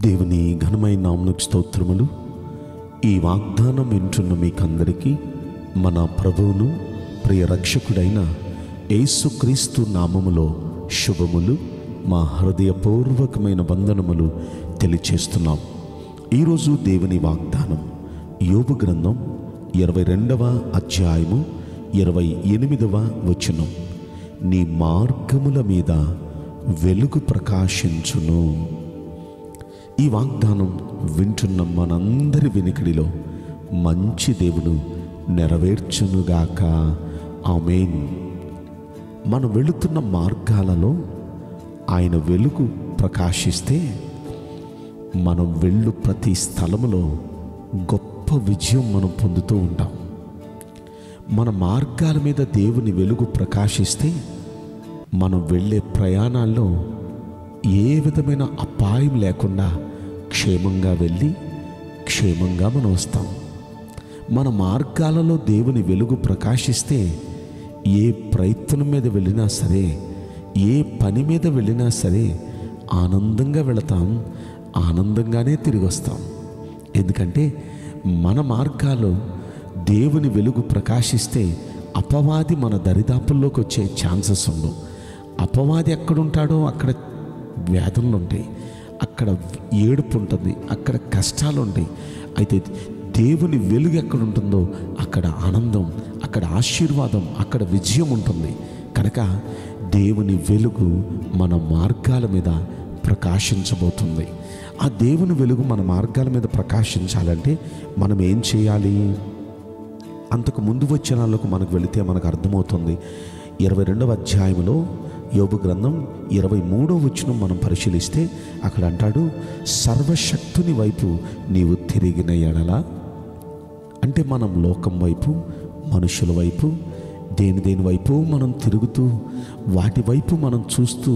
దేవుని ఘనమైన నామమునకు స్తోత్రములు. ఈ వాగ్దానం వింటున్న మీకందరికీ మన ప్రభువును ప్రియ రక్షకుడైన యేసుక్రీస్తు నామములో శుభములు, మా హృదయపూర్వకమైన వందనములు తెలియచేస్తున్నాం. ఈరోజు దేవుని వాగ్దానం యోబు గ్రంథం 22వ అధ్యాయము 28వ వచనం. నీ మార్గముల మీద వెలుగు ప్రకాశించును. ఈ వాగ్దానం వింటున్న మనందరి వినికిడిలో మంచి దేవుడు నెరవేర్చునుగాక. ఆమేన్. మనం వెళుతున్న మార్గాలలో ఆయన వెలుగు ప్రకాశిస్తే మనం వెళ్ళు ప్రతి స్థలములో గొప్ప విజయం మనం పొందుతూ ఉంటాం. మన మార్గాల మీద దేవుని వెలుగు ప్రకాశిస్తే మనం వెళ్ళే ప్రయాణాల్లో ఏ విధమైన అపాయం లేకుండా క్షేమంగా వెళ్ళి క్షేమంగా మనం వస్తాం. మన మార్గాలలో దేవుని వెలుగు ప్రకాశిస్తే ఏ ప్రయత్నం మీద వెళ్ళినా సరే, ఏ పని మీద వెళ్ళినా సరే ఆనందంగా వెళతాం, ఆనందంగానే తిరిగి వస్తాం. ఎందుకంటే మన మార్గాల్లో దేవుని వెలుగు ప్రకాశిస్తే అపవాది మన దరిదాపుల్లోకి వచ్చే ఛాన్సెస్ ఉండవు. అపవాది ఎక్కడుంటాడో అక్కడ వ్యాధులు ఉంటాయి, అక్కడ ఏడుపు ఉంటుంది, అక్కడ కష్టాలు ఉంటాయి. అయితే దేవుని వెలుగు ఎక్కడ ఉంటుందో అక్కడ ఆనందం, అక్కడ ఆశీర్వాదం, అక్కడ విజయం ఉంటుంది. కనుక దేవుని వెలుగు మన మార్గాల మీద ప్రకాశించబోతుంది. ఆ దేవుని వెలుగు మన మార్గాల మీద ప్రకాశించాలంటే మనం ఏం చేయాలి? అంతకు ముందు వచనాలకు మనకు వెళితే మనకు అర్థమవుతుంది. 22వ అధ్యాయంలో యోబు గ్రంథం 23వ వచనం మనం పరిశీలిస్తే అక్కడ అంటాడు, సర్వశక్తుని వైపు నీవు తిరిగిన ఎడల. అంటే మనం లోకం వైపు, మనుషుల వైపు, దేని వైపు మనం తిరుగుతూ వాటి వైపు మనం చూస్తూ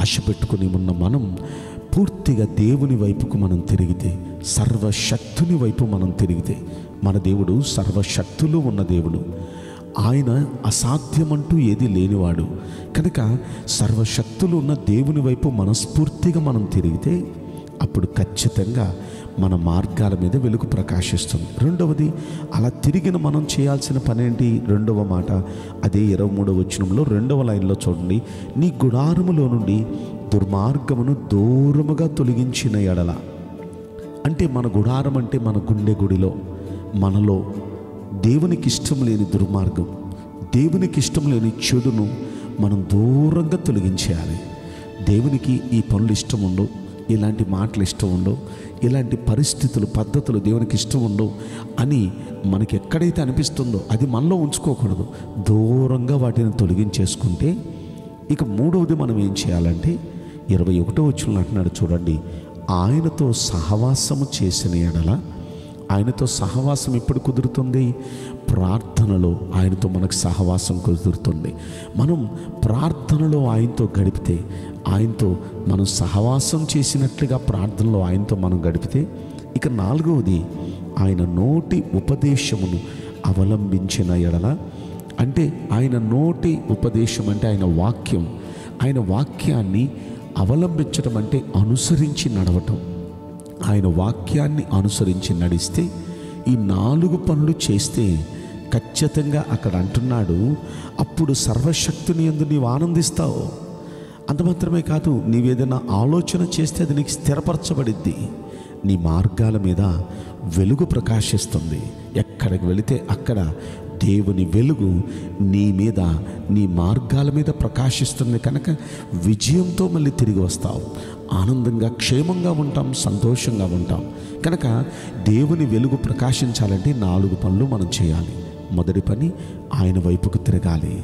ఆశ పెట్టుకుని ఉన్న మనం పూర్తిగా దేవుని వైపుకు మనం తిరిగితే, సర్వశక్తుని వైపు మనం తిరిగితే, మన దేవుడు సర్వశక్తులు ఉన్న దేవుడు. ఆయన అసాధ్యమంటూ ఏది లేనివాడు. కనుక సర్వశక్తులు ఉన్న దేవుని వైపు మనస్ఫూర్తిగా మనం తిరిగితే అప్పుడు ఖచ్చితంగా మన మార్గాల మీద వెలుగు ప్రకాశిస్తుంది. రెండవది, అలా తిరిగిన మనం చేయాల్సిన పని ఏంటి? రెండవ మాట అదే 23వ వచనంలో 2వ లైన్లో చూడండి. నీ గుడారములో నుండి దుర్మార్గమును దూరముగా తొలగించిన ఎడల. అంటే మన గుడారం అంటే మన గుండె గుడిలో, మనలో దేవునికి ఇష్టం లేని దుర్మార్గం, దేవునికి ఇష్టం లేని చెడును మనం దూరంగా తొలగించేయాలి. దేవునికి ఈ పనులు ఇష్టం ఉండవు, ఇలాంటి మాటలు ఇష్టం ఉండవు, ఇలాంటి పరిస్థితులు పద్ధతులు దేవునికి ఇష్టం ఉండవు అని మనకి ఎక్కడైతే అనిపిస్తుందో అది మనలో ఉంచుకోకూడదు. దూరంగా వాటిని తొలగించేసుకుంటే ఇక మూడవది మనం ఏం చేయాలంటే 21వ వచనంలో అంటున్నాడు చూడండి, ఆయనతో సహవాసము చేసిన ఎడల. ఆయనతో సహవాసం ఎప్పుడు కుదురుతుంది? ప్రార్థనలో ఆయనతో మనకు సహవాసం కుదురుతుంది. మనం ప్రార్థనలో ఆయనతో గడిపితే, ఆయనతో మనం సహవాసం చేసినట్లుగా ప్రార్థనలో ఆయనతో మనం గడిపితే, ఇక నాలుగవది ఆయన నోటి ఉపదేశమును అవలంబించిన ఎడల. అంటే ఆయన నోటి ఉపదేశం అంటే ఆయన వాక్యం, ఆయన వాక్యాన్ని అవలంబించడం అంటే అనుసరించి నడవటం. ఆయన వాక్యాన్ని అనుసరించి నడిస్తే, ఈ 4 పనులు చేస్తే ఖచ్చితంగా అక్కడ అంటున్నాడు, అప్పుడు సర్వశక్తుని యందు నీవు ఆనందిస్తావు. అంత మాత్రమే కాదు, నీవేదైనా ఆలోచన చేస్తే అది నీకు స్థిరపరచబడిద్ది. నీ మార్గాల మీద వెలుగు ప్రకాశిస్తుంది. ఎక్కడికి వెళితే అక్కడ దేవుని వెలుగు నీ మీద, నీ మార్గాల మీద ప్రకాశిస్తుంది. కనుక విజయంతో మళ్ళీ తిరిగి వస్తావు, ఆనందంగా క్షేమంగా ఉంటాం, సంతోషంగా ఉంటాం. కనుక దేవుని వెలుగు ప్రకాశించాలంటే 4 పనులు మనం చేయాలి. మొదటి పని ఆయన వైపుకు తిరగాలి.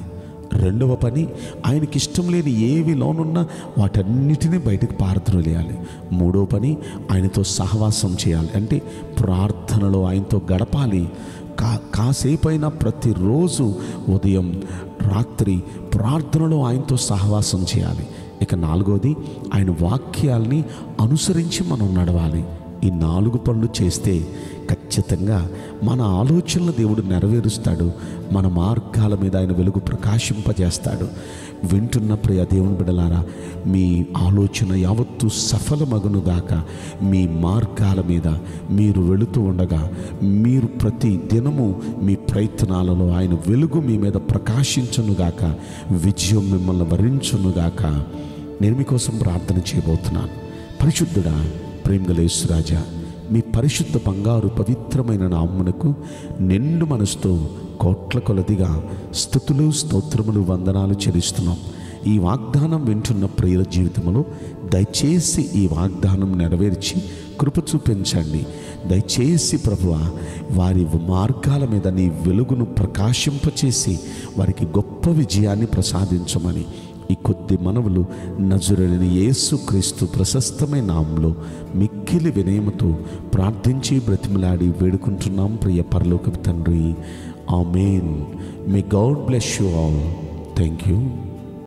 రెండవ పని ఆయనకి ఇష్టం లేని ఏవి లోనున్నా వాటన్నిటినీ బయటకు పారద్రోలేయాలి. మూడవ పని ఆయనతో సహవాసం చేయాలి. అంటే ప్రార్థనలో ఆయనతో గడపాలి. కాసేపైనా ప్రతిరోజు ఉదయం రాత్రి ప్రార్థనలో ఆయనతో సహవాసం చేయాలి. ఇక నాలుగోది ఆయన వాక్యాల్ని అనుసరించి మనం నడవాలి. ఈ 4 పనులు చేస్తే ఖచ్చితంగా మన ఆలోచనలు దేవుడు నెరవేరుస్తాడు. మన మార్గాల మీద ఆయన వెలుగు ప్రకాశింపజేస్తాడు. వింటున్న ప్రియ దేవుని బిడ్డలారా, మీ ఆలోచన యావత్తు సఫలమగునుగాక. మీ మార్గాల మీద మీరు వెళుతూ ఉండగా మీరు ప్రతి దినము మీ ప్రయత్నాలలో ఆయన వెలుగు మీ మీద ప్రకాశించునుగాక. విజయం మిమ్మల్ని వరించునుగాక. నేను మీకోసం ప్రార్థన చేయబోతున్నాను. పరిశుద్ధుడా, ప్రేమగల యేసురాజా, మీ పరిశుద్ధ బంగారు పవిత్రమైన నామమునకు నిండు మనసుతో కోట్ల కొలదిగా స్తుతులు, స్తోత్రములు, వందనాలు చెల్లిస్తున్నాం. ఈ వాగ్దానం వింటున్న ప్రియుల జీవితంలో దయచేసి ఈ వాగ్దానం నెరవేర్చి కృప చూపించండి. దయచేసి ప్రభువా, వారి మార్గాల మీద నీ వెలుగును ప్రకాశింపచేసి వారికి గొప్ప విజయాన్ని ప్రసాదించమని ఈ కొద్ది మనవులు నజరుడైన యేసుక్రీస్తు ప్రశస్తమైన నామములో మిక్కిలి వినయముతో ప్రార్థించి బ్రతిమలాడి వేడుకుంటున్నాం ప్రియ పరలోకపు తండ్రి. Amen. May God bless you all. Thank you.